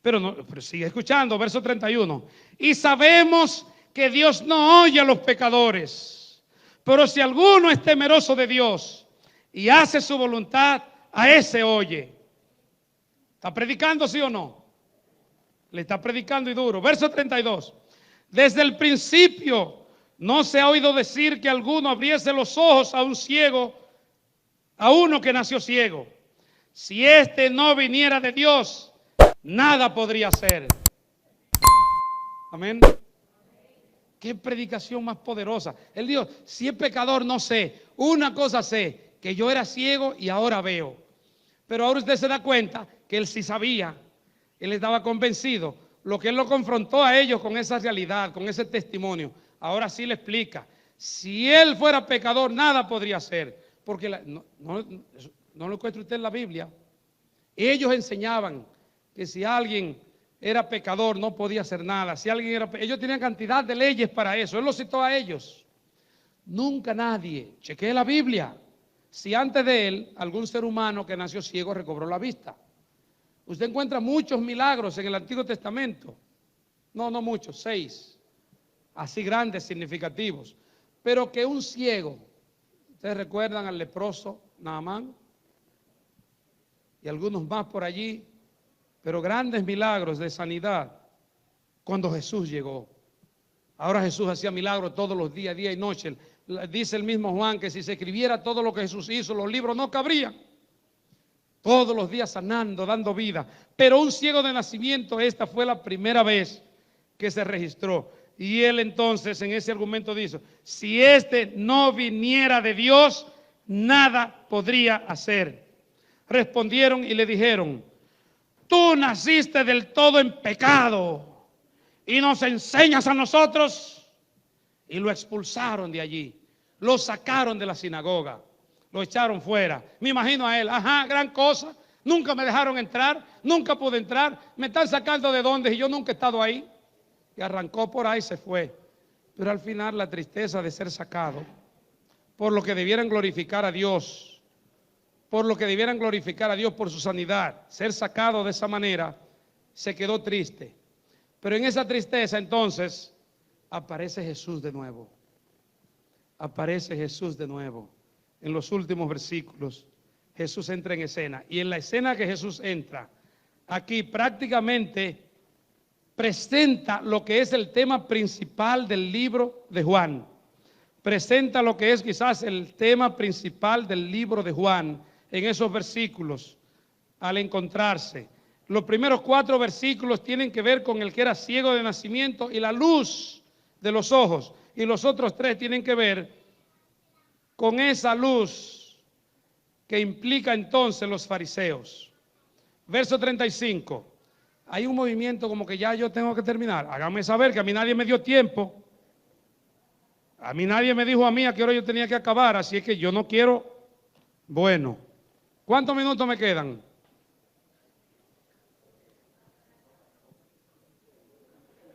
Pero sigue escuchando, verso 31. Y sabemos que Dios no oye a los pecadores, pero si alguno es temeroso de Dios y hace su voluntad, a ese oye. ¿Está predicando, sí o no? Le está predicando y duro. Verso 32. Desde el principio no se ha oído decir que alguno abriese los ojos a un ciego, a uno que nació ciego. Si éste no viniera de Dios, nada podría hacer. Amén. Qué predicación más poderosa. Él dijo: si es pecador, no sé. Una cosa sé, que yo era ciego y ahora veo. Pero ahora usted se da cuenta que él sí sabía. Él estaba convencido. Lo que él lo confrontó a ellos con esa realidad, con ese testimonio. Ahora sí le explica: si él fuera pecador, nada podría hacer. Porque no lo encuentra usted en la Biblia. Ellos enseñaban que si alguien era pecador no podía hacer nada. Si alguien era, ellos tenían cantidad de leyes para eso. Él lo citó a ellos. Nunca nadie, chequee la Biblia, si antes de él algún ser humano que nació ciego recobró la vista. Usted encuentra muchos milagros en el Antiguo Testamento. No muchos, 6. Así grandes, significativos. Pero que un ciego, ustedes recuerdan al leproso Naamán y algunos más por allí, pero grandes milagros de sanidad cuando Jesús llegó. Ahora Jesús hacía milagros todos los días, día y noche. Dice el mismo Juan que si se escribiera todo lo que Jesús hizo, los libros no cabrían. Todos los días sanando, dando vida. Pero un ciego de nacimiento, esta fue la primera vez que se registró. Y él entonces en ese argumento dice: si este no viniera de Dios, nada podría hacer. Respondieron y le dijeron: tú naciste del todo en pecado y nos enseñas a nosotros. Y lo expulsaron de allí, lo sacaron de la sinagoga, lo echaron fuera. Me imagino a él: ajá, gran cosa, nunca me dejaron entrar, nunca pude entrar, me están sacando de dónde y yo nunca he estado ahí. Y arrancó por ahí y se fue. Pero al final la tristeza de ser sacado, por lo que debieran glorificar a Dios, por lo que debieran glorificar a Dios por su sanidad, ser sacado de esa manera, se quedó triste. Pero en esa tristeza entonces aparece Jesús de nuevo. Aparece Jesús de nuevo. En los últimos versículos, Jesús entra en escena. Y en la escena que Jesús entra, aquí prácticamente presenta lo que es el tema principal del libro de Juan. Presenta lo que es quizás el tema principal del libro de Juan en esos versículos al encontrarse. Los primeros 4 versículos tienen que ver con el que era ciego de nacimiento y la luz de los ojos. Y los otros 3 tienen que ver con esa luz que implica entonces los fariseos. Verso 35. Hay un movimiento como que ya yo tengo que terminar. Háganme saber que a mí nadie me dio tiempo. A mí nadie me dijo a mí a qué hora yo tenía que acabar, así es que yo no quiero. Bueno, ¿cuántos minutos me quedan?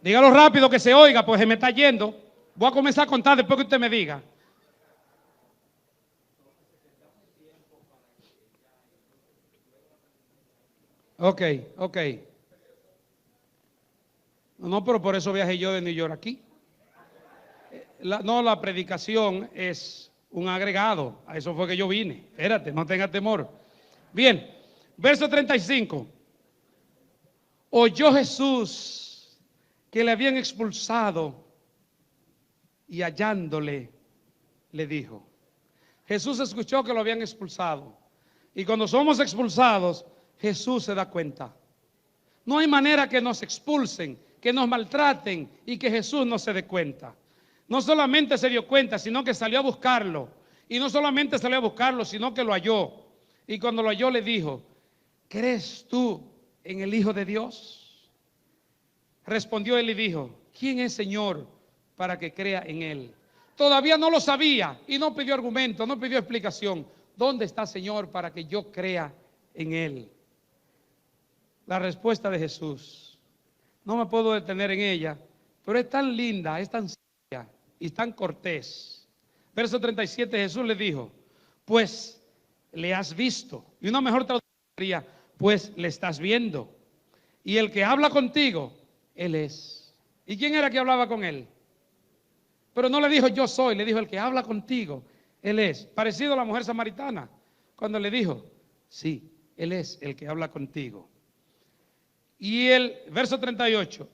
Dígalo rápido que se oiga, pues se me está yendo. Voy a comenzar a contar después que usted me diga. Ok. No, pero por eso viajé yo de New York aquí. La predicación es un agregado. A eso fue que yo vine. Espérate, no tenga temor. Bien, verso 35. Oyó Jesús que le habían expulsado y hallándole le dijo. Jesús escuchó que lo habían expulsado. Y cuando somos expulsados, Jesús se da cuenta. No hay manera que nos expulsen, que nos maltraten y que Jesús no se dé cuenta. No solamente se dio cuenta, sino que salió a buscarlo. Y no solamente salió a buscarlo, sino que lo halló. Y cuando lo halló le dijo, ¿crees tú en el Hijo de Dios? Respondió él y dijo, ¿quién es Señor para que crea en él? Todavía no lo sabía y no pidió argumento, no pidió explicación. ¿Dónde está Señor para que yo crea en él? La respuesta de Jesús, no me puedo detener en ella, pero es tan linda, es tan seria y tan cortés. Verso 37, Jesús le dijo, pues le has visto. Y una mejor traducción sería, pues le estás viendo. Y el que habla contigo, él es. ¿Y quién era que hablaba con él? Pero no le dijo yo soy, le dijo el que habla contigo, él es. Parecido a la mujer samaritana, cuando le dijo, sí, él es el que habla contigo. Y el verso 38,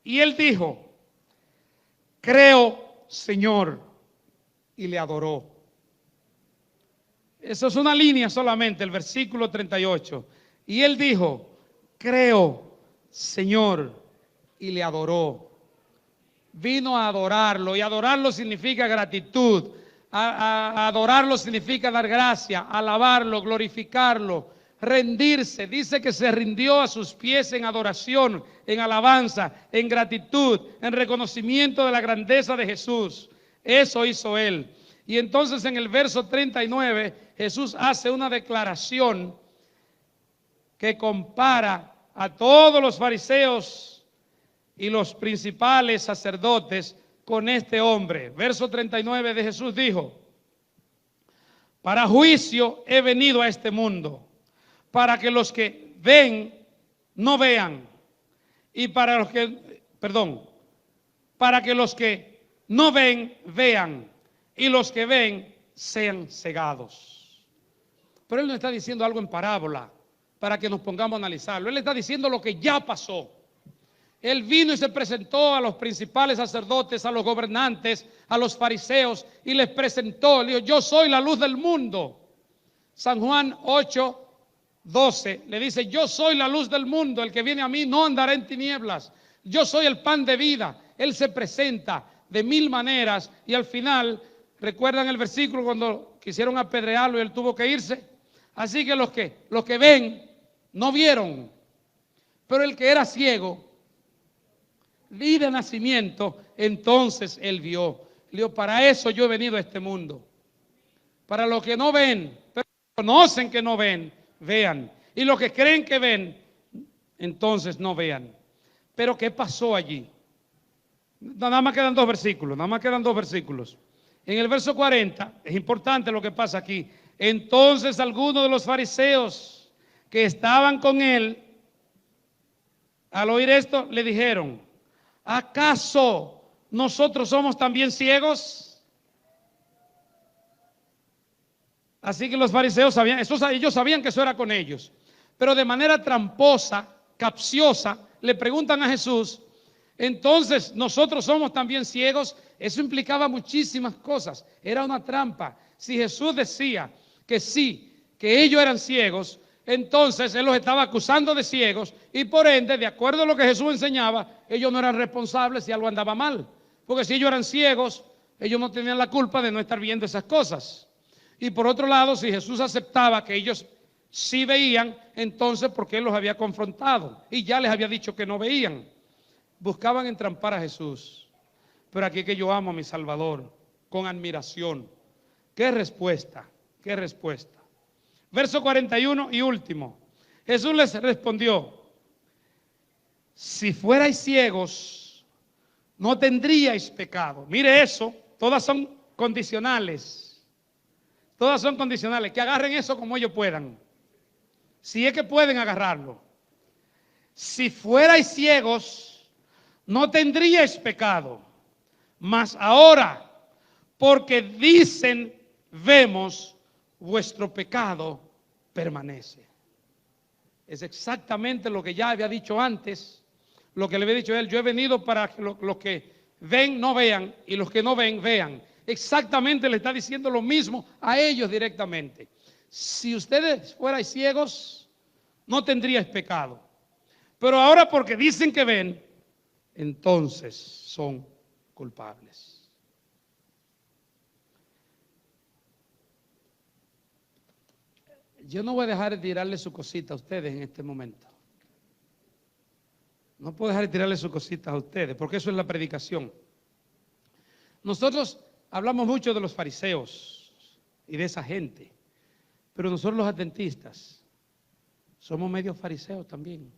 y él dijo, creo, Señor, y le adoró. Eso es una línea solamente, el versículo 38. Y él dijo, creo, Señor, y le adoró. Vino a adorarlo, y adorarlo significa gratitud. Adorarlo significa dar gracia, alabarlo, glorificarlo, rendirse. Dice que se rindió a sus pies en adoración, en alabanza, en gratitud, en reconocimiento de la grandeza de Jesús. Eso hizo él. Y entonces en el verso 39 Jesús hace una declaración que compara a todos los fariseos y los principales sacerdotes con este hombre. Verso 39 de Jesús dijo, para juicio he venido a este mundo, para que los que ven no vean, y para que los que no ven vean, y los que ven sean cegados. Pero él no está diciendo algo en parábola para que nos pongamos a analizarlo. Él está diciendo lo que ya pasó. Él vino y se presentó a los principales sacerdotes, a los gobernantes, a los fariseos, y les presentó, le dijo, yo soy la luz del mundo. San Juan 8:12 le dice, yo soy la luz del mundo, el que viene a mí no andará en tinieblas, yo soy el pan de vida. Él se presenta de 1000 maneras y al final, ¿recuerdan el versículo cuando quisieron apedrearlo y él tuvo que irse? Así que los que ven no vieron, pero el que era ciego y de nacimiento, entonces él vio. Le digo, para eso yo he venido a este mundo. Para los que no ven, pero conocen que no ven, vean. Y los que creen que ven, entonces no vean. Pero ¿qué pasó allí? Nada más quedan 2 versículos. En el verso 40, es importante lo que pasa aquí. Entonces algunos de los fariseos que estaban con él, al oír esto, le dijeron, ¿acaso nosotros somos también ciegos? Así que los fariseos sabían, ellos sabían que eso era con ellos, pero de manera tramposa, capciosa, le preguntan a Jesús, entonces nosotros somos también ciegos. Eso implicaba muchísimas cosas, era una trampa. Si Jesús decía que sí, que ellos eran ciegos, entonces Él los estaba acusando de ciegos y por ende, de acuerdo a lo que Jesús enseñaba, ellos no eran responsables si algo andaba mal. Porque si ellos eran ciegos, ellos no tenían la culpa de no estar viendo esas cosas. Y por otro lado, si Jesús aceptaba que ellos sí veían, entonces ¿por qué los había confrontado? Y ya les había dicho que no veían. Buscaban entrampar a Jesús. Pero aquí que yo amo a mi Salvador con admiración. ¿Qué respuesta? ¿Qué respuesta? Verso 41 y último. Jesús les respondió, si fuerais ciegos, no tendríais pecado. Mire eso, todas son condicionales. Todas son condicionales, que agarren eso como ellos puedan. Si es que pueden agarrarlo. Si fuerais ciegos, no tendríais pecado. Mas ahora, porque dicen, vemos, vuestro pecado permanece. Es exactamente lo que ya había dicho antes, lo que le había dicho él. Yo he venido para que los que ven no vean y los que no ven vean. Exactamente le está diciendo lo mismo a ellos directamente. Si ustedes fuerais ciegos, no tendríais pecado. Pero ahora porque dicen que ven, entonces son culpables. Yo no voy a dejar de tirarle su cosita a ustedes en este momento. No puedo dejar de tirarle su cosita a ustedes, porque eso es la predicación. Nosotros hablamos mucho de los fariseos y de esa gente, pero nosotros los adventistas somos medio fariseos también.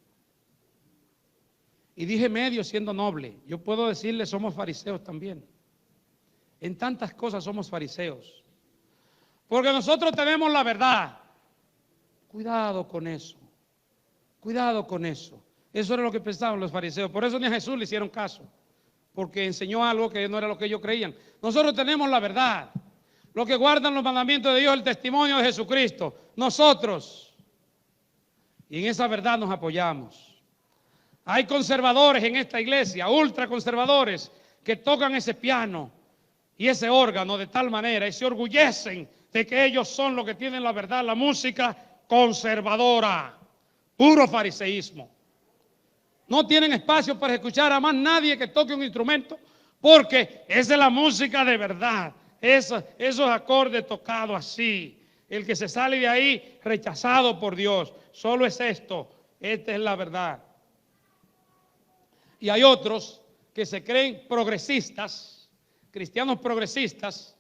Y dije medio siendo noble. Yo puedo decirle somos fariseos también. En tantas cosas somos fariseos. Porque nosotros tenemos la verdad. Cuidado con eso. Cuidado con eso. Eso era lo que pensaban los fariseos. Por eso ni a Jesús le hicieron caso. Porque enseñó algo que no era lo que ellos creían. Nosotros tenemos la verdad. Los que guardan los mandamientos de Dios, el testimonio de Jesucristo. Nosotros. Y en esa verdad nos apoyamos. Hay conservadores en esta iglesia, ultraconservadores, que tocan ese piano y ese órgano de tal manera y se orgullecen de que ellos son los que tienen la verdad, la música conservadora, puro fariseísmo. No tienen espacio para escuchar a más nadie que toque un instrumento, porque esa es la música de verdad, esos acordes tocados así. El que se sale de ahí rechazado por Dios, solo es esto, esta es la verdad. Y hay otros que se creen progresistas, cristianos progresistas,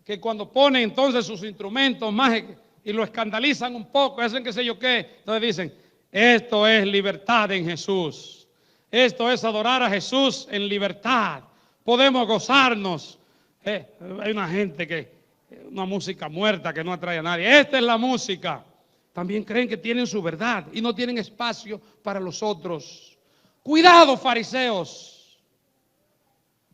que cuando ponen entonces sus instrumentos más y lo escandalizan un poco, hacen qué sé yo qué, entonces dicen, esto es libertad en Jesús, esto es adorar a Jesús en libertad, podemos gozarnos. Hay una gente que, una música muerta que no atrae a nadie, esta es la música. También creen que tienen su verdad y no tienen espacio para los otros. Cuidado, fariseos.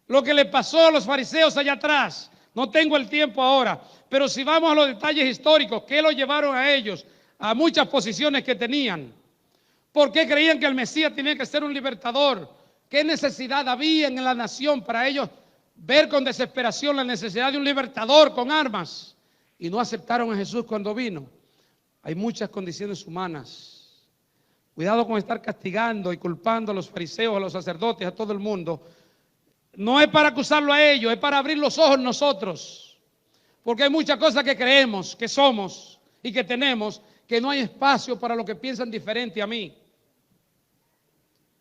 Lo que le pasó a los fariseos allá atrás, no tengo el tiempo ahora, pero si vamos a los detalles históricos, ¿qué los llevaron a ellos a muchas posiciones que tenían? ¿Por qué creían que el Mesías tenía que ser un libertador? ¿Qué necesidad había en la nación para ellos ver con desesperación la necesidad de un libertador con armas? Y no aceptaron a Jesús cuando vino. Hay muchas condiciones humanas. Cuidado con estar castigando y culpando a los fariseos, a los sacerdotes, a todo el mundo. No es para acusarlo a ellos, es para abrir los ojos nosotros. Porque hay muchas cosas que creemos, que somos y que tenemos, que no hay espacio para los que piensan diferente a mí.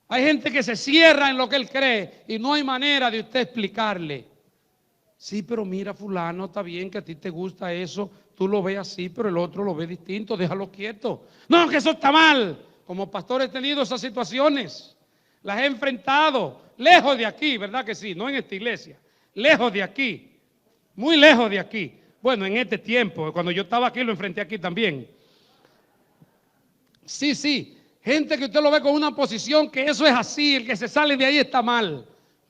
Hay gente que se cierra en lo que él cree y no hay manera de usted explicarle. Sí, pero mira, fulano, está bien que a ti te gusta eso, tú lo ves así, pero el otro lo ve distinto, déjalo quieto. No, que eso está mal. Como pastor he tenido esas situaciones, las he enfrentado, lejos de aquí, ¿verdad que sí? No en esta iglesia, lejos de aquí, muy lejos de aquí. Bueno, en este tiempo, cuando yo estaba aquí, lo enfrenté aquí también. Sí, gente que usted lo ve con una posición que eso es así, el que se sale de ahí está mal.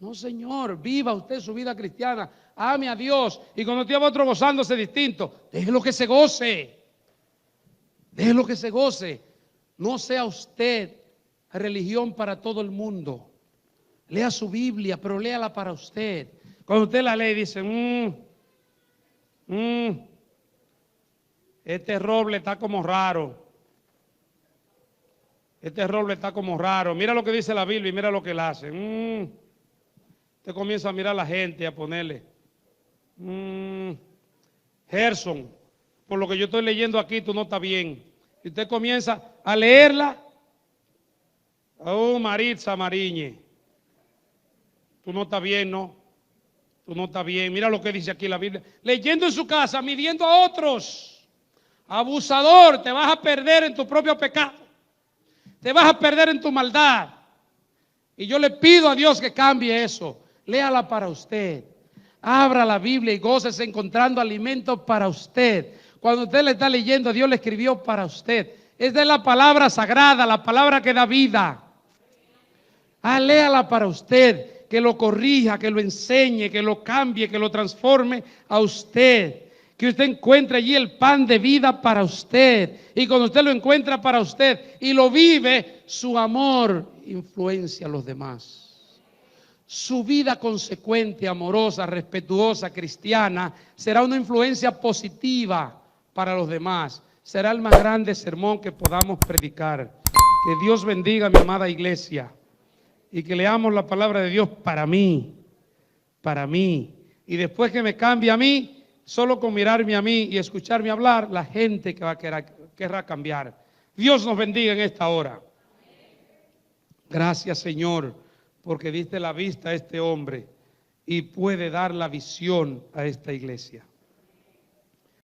No, señor, viva usted su vida cristiana, ame a Dios, y cuando usted va otro gozándose distinto, déjelo que se goce, déjelo que se goce. No sea usted religión para todo el mundo. Lea su Biblia, pero léala para usted. Cuando usted la lee, dice, este roble está como raro. Este roble está como raro. Mira lo que dice la Biblia y mira lo que él hace. Usted comienza a mirar a la gente y a ponerle. Gerson, por lo que yo estoy leyendo aquí, tú no estás bien. Y usted comienza a leerla. Oh, Maritza Mariñe. Tú no estás bien, ¿no? Tú no estás bien. Mira lo que dice aquí la Biblia. Leyendo en su casa, midiendo a otros. Abusador, te vas a perder en tu propio pecado. Te vas a perder en tu maldad. Y yo le pido a Dios que cambie eso. Léala para usted. Abra la Biblia y gócese encontrando alimento para usted. Cuando usted le está leyendo, Dios le escribió para usted. Esta es la palabra sagrada, la palabra que da vida. Léala para usted, que lo corrija, que lo enseñe, que lo cambie, que lo transforme a usted. Que usted encuentre allí el pan de vida para usted. Y cuando usted lo encuentra para usted y lo vive, su amor influencia a los demás. Su vida consecuente, amorosa, respetuosa, cristiana, será una influencia positiva para los demás. Será el más grande sermón que podamos predicar. Que Dios bendiga a mi amada iglesia. Y que leamos la palabra de Dios para mí. Para mí. Y después que me cambie a mí, solo con mirarme a mí y escucharme hablar, la gente que va a querrá cambiar. Dios nos bendiga en esta hora. Gracias, Señor, porque diste la vista a este hombre y puede dar la visión a esta iglesia.